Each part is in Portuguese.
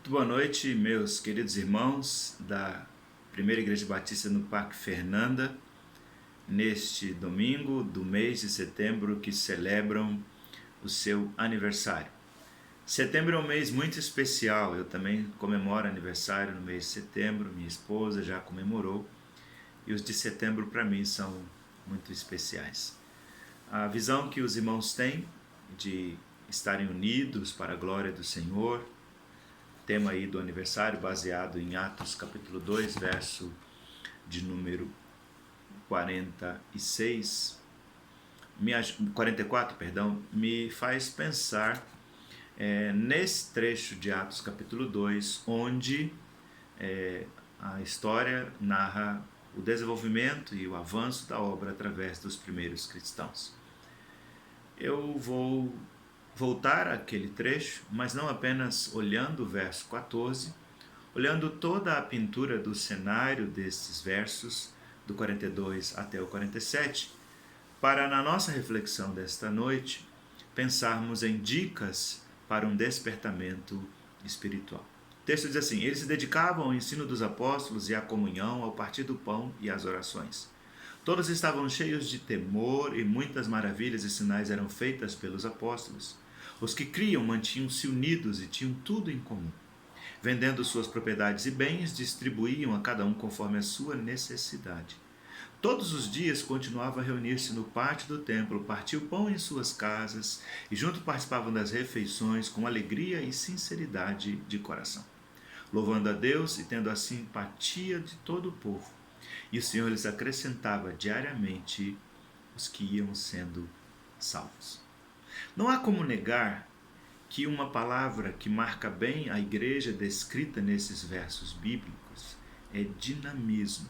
Boa noite, meus queridos irmãos da Primeira Igreja Batista no Parque Fernanda, neste domingo do mês de setembro que celebram o seu aniversário. Setembro é um mês muito especial, eu também comemoro aniversário no mês de setembro, minha esposa já comemorou, e os de setembro para mim são muito especiais. A visão que os irmãos têm de estarem unidos para a glória do Senhor, tema aí do aniversário baseado em Atos capítulo 2, verso de número 44, me faz pensar nesse trecho de Atos capítulo 2, onde a história narra o desenvolvimento e o avanço da obra através dos primeiros cristãos. Eu vou voltar àquele trecho, mas não apenas olhando o verso 14, olhando toda a pintura do cenário destes versos, do 42 até o 47, para na nossa reflexão desta noite pensarmos em dicas para um despertamento espiritual. O texto diz assim: eles se dedicavam ao ensino dos apóstolos e à comunhão, ao partir do pão e às orações. Todos estavam cheios de temor e muitas maravilhas e sinais eram feitas pelos apóstolos. Os que criam mantinham-se unidos e tinham tudo em comum. Vendendo suas propriedades e bens, distribuíam a cada um conforme a sua necessidade. Todos os dias continuava a reunir-se no pátio do templo, partia o pão em suas casas e junto participavam das refeições com alegria e sinceridade de coração, louvando a Deus e tendo a simpatia de todo o povo. E o Senhor lhes acrescentava diariamente os que iam sendo salvos. Não há como negar que uma palavra que marca bem a igreja descrita nesses versos bíblicos é dinamismo.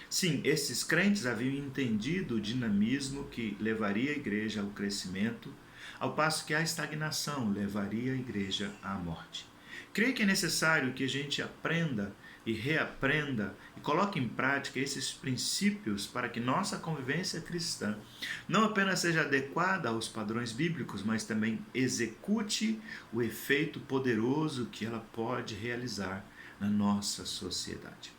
Sim, esses crentes haviam entendido o dinamismo que levaria a igreja ao crescimento, ao passo que a estagnação levaria a igreja à morte. Creio que é necessário que a gente aprenda e reaprenda e coloque em prática esses princípios para que nossa convivência cristã não apenas seja adequada aos padrões bíblicos, mas também execute o efeito poderoso que ela pode realizar na nossa sociedade.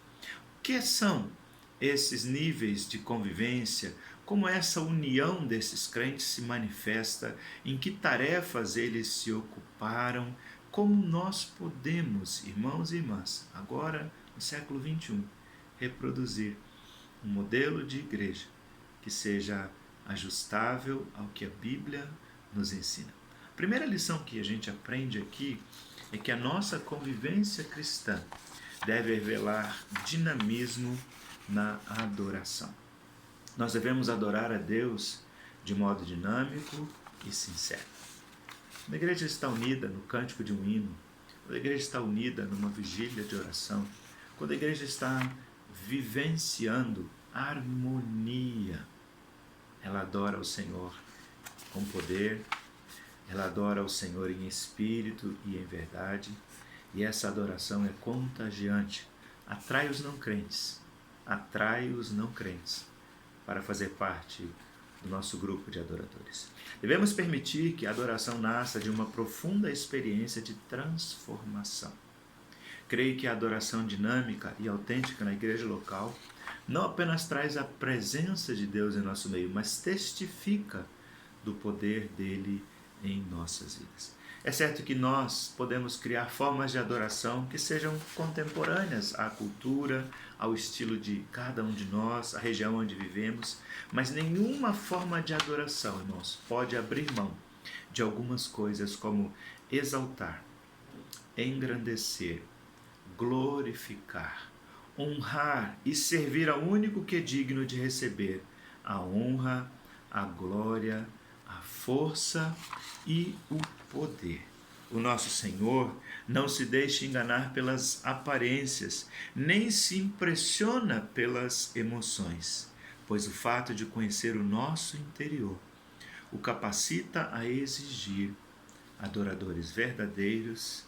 O que são esses níveis de convivência? Como essa união desses crentes se manifesta? Em que tarefas eles se ocuparam? Como nós podemos, irmãos e irmãs, agora no século XXI, reproduzir um modelo de igreja que seja ajustável ao que a Bíblia nos ensina? A primeira lição que a gente aprende aqui é que a nossa convivência cristã deve revelar dinamismo na adoração. Nós devemos adorar a Deus de modo dinâmico e sincero. Quando a igreja está unida no cântico de um hino, quando a igreja está unida numa vigília de oração, quando a igreja está vivenciando harmonia, ela adora o Senhor com poder, ela adora o Senhor em espírito e em verdade, e essa adoração é contagiante, atrai os não crentes para fazer parte do nosso grupo de adoradores. Devemos permitir que a adoração nasça de uma profunda experiência de transformação. Creio que a adoração dinâmica e autêntica na igreja local não apenas traz a presença de Deus em nosso meio, mas testifica do poder dele em nossas vidas. É certo que nós podemos criar formas de adoração que sejam contemporâneas à cultura, ao estilo de cada um de nós, à região onde vivemos, mas nenhuma forma de adoração, irmãos, pode abrir mão de algumas coisas como exaltar, engrandecer, glorificar, honrar e servir ao único que é digno de receber a honra, a glória, a força e o poder. O nosso Senhor não se deixa enganar pelas aparências, nem se impressiona pelas emoções, pois o fato de conhecer o nosso interior o capacita a exigir adoradores verdadeiros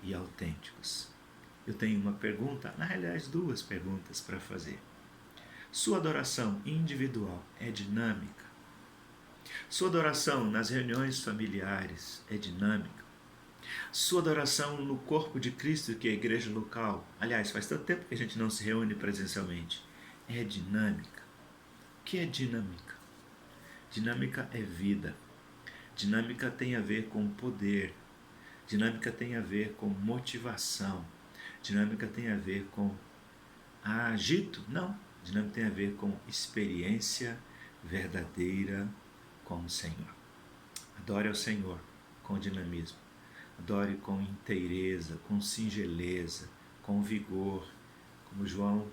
e autênticos. Eu tenho uma pergunta, na realidade duas perguntas para fazer. Sua adoração individual é dinâmica? Sua adoração nas reuniões familiares é dinâmica? sua adoração no corpo de Cristo, que é a igreja local. Aliás, faz tanto tempo que a gente não se reúne presencialmente. É dinâmica. O que é dinâmica? Dinâmica é vida. Dinâmica tem a ver com poder. Dinâmica tem a ver com motivação. Dinâmica tem a ver com agito? Não. Dinâmica tem a ver com experiência verdadeira com o Senhor. Adore ao Senhor com dinamismo. Adore com inteireza, com singeleza, com vigor, como João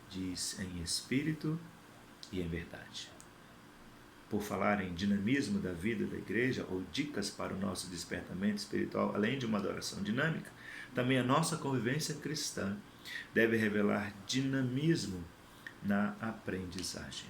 diz, em espírito e em verdade. Por falar em dinamismo da vida da igreja, ou dicas para o nosso despertamento espiritual, além de uma adoração dinâmica, também a nossa convivência cristã deve revelar dinamismo na aprendizagem.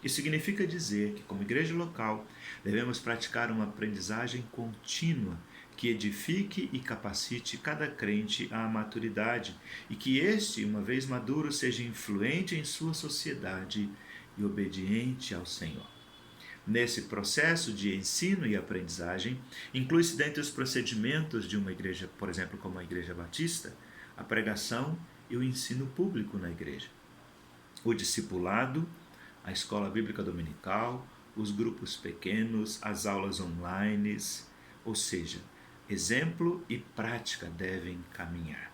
Isso significa dizer que, como igreja local, devemos praticar uma aprendizagem contínua que edifique e capacite cada crente à maturidade e que este, uma vez maduro, seja influente em sua sociedade e obediente ao Senhor. Nesse processo de ensino e aprendizagem, inclui-se dentre os procedimentos de uma igreja, por exemplo, como a Igreja Batista, a pregação e o ensino público na igreja, o discipulado, a escola bíblica dominical, os grupos pequenos, as aulas online, ou seja, exemplo e prática devem caminhar.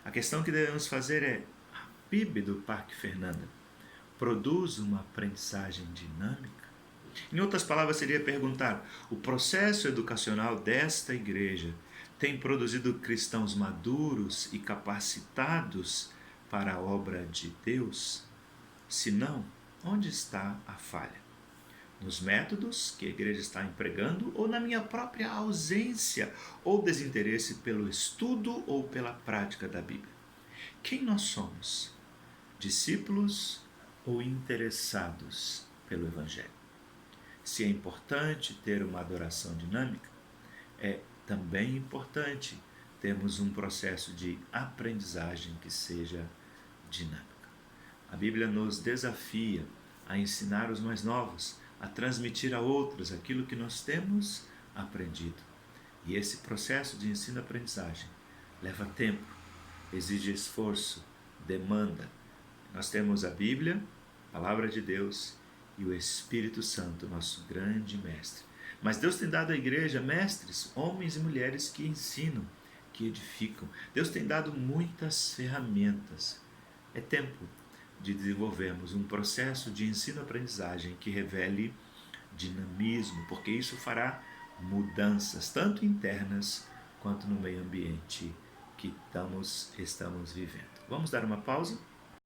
A questão que devemos fazer é: a PIB do Parque Fernanda produz uma aprendizagem dinâmica? Em outras palavras, seria perguntar: o processo educacional desta igreja tem produzido cristãos maduros e capacitados para a obra de Deus? Se não, onde está a falha? Nos métodos que a igreja está empregando ou na minha própria ausência ou desinteresse pelo estudo ou pela prática da Bíblia? Quem nós somos? Discípulos ou interessados pelo Evangelho? Se é importante ter uma adoração dinâmica, é também importante termos um processo de aprendizagem que seja dinâmico. A Bíblia nos desafia a ensinar os mais novos, a transmitir a outros aquilo que nós temos aprendido. E esse processo de ensino-aprendizagem leva tempo, exige esforço, demanda. Nós temos a Bíblia, a Palavra de Deus e o Espírito Santo, nosso grande mestre. Mas Deus tem dado à igreja mestres, homens e mulheres que ensinam, que edificam. Deus tem dado muitas ferramentas. É tempo de desenvolvermos um processo de ensino-aprendizagem que revele dinamismo, porque isso fará mudanças, tanto internas quanto no meio ambiente que estamos vivendo. Vamos dar uma pausa?